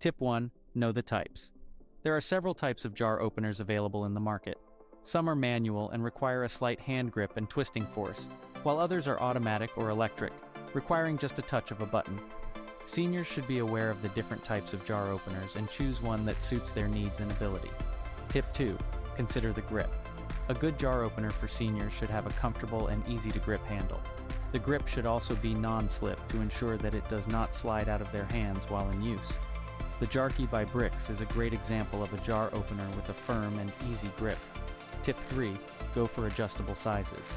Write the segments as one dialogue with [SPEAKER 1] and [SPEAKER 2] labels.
[SPEAKER 1] Tip 1. Know the types. There are several types of jar openers available in the market. Some are manual and require a slight hand grip and twisting force, while others are automatic or electric, requiring just a touch of a button. Seniors should be aware of the different types of jar openers and choose one that suits their needs and ability. Tip 2. Consider the grip. A good jar opener for seniors should have a comfortable and easy-to-grip handle. The grip should also be non-slip to ensure that it does not slide out of their hands while in use. The Jar Key by Bricks is a great example of a jar opener with a firm and easy grip. Tip 3. Go for adjustable sizes.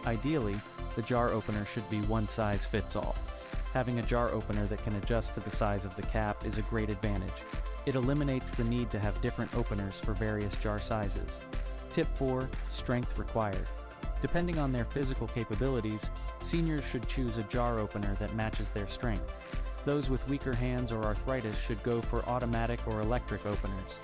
[SPEAKER 1] Ideally, the jar opener should be one size fits all. Having a jar opener that can adjust to the size of the cap is a great advantage. It eliminates the need to have different openers for various jar sizes. Tip 4. Strength required. Depending on their physical capabilities, seniors should choose a jar opener that matches their strength. Those with weaker hands or arthritis should go for automatic or electric openers.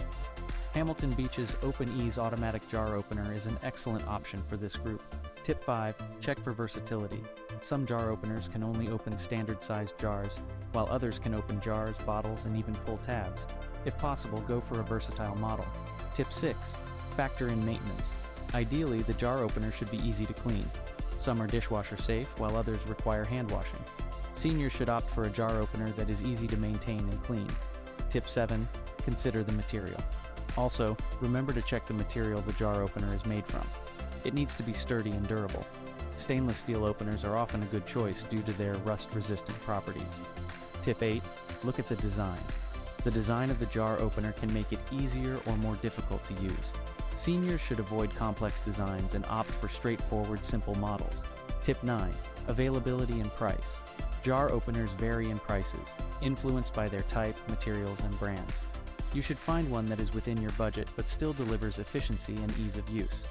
[SPEAKER 1] Hamilton Beach's Open Ease automatic jar opener is an excellent option for this group. Tip 5. Check for versatility. Some jar openers can only open standard-sized jars, while others can open jars, bottles, and even pull tabs. If possible, go for a versatile model. Tip 6. Factor in maintenance. Ideally, the jar opener should be easy to clean. Some are dishwasher safe, while others require hand washing. Seniors should opt for a jar opener that is easy to maintain and clean. Tip 7. Consider the material. Also, remember to check the material the jar opener is made from. It needs to be sturdy and durable. Stainless steel openers are often a good choice due to their rust-resistant properties. Tip 8. Look at the design. The design of the jar opener can make it easier or more difficult to use. Seniors should avoid complex designs and opt for straightforward, simple models. Tip 9. Availability and price. Jar openers vary in prices, influenced by their type, materials, and brands. You should find one that is within your budget but still delivers efficiency and ease of use.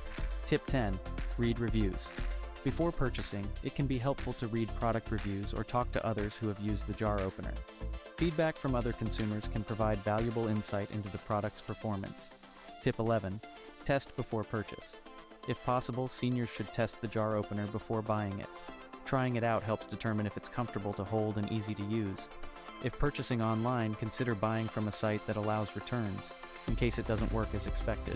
[SPEAKER 1] Tip 10. Read reviews. Before purchasing, it can be helpful to read product reviews or talk to others who have used the jar opener. Feedback from other consumers can provide valuable insight into the product's performance. Tip 11. Test before purchase. If possible, seniors should test the jar opener before buying it. Trying it out helps determine if it's comfortable to hold and easy to use. If purchasing online, consider buying from a site that allows returns, in case it doesn't work as expected.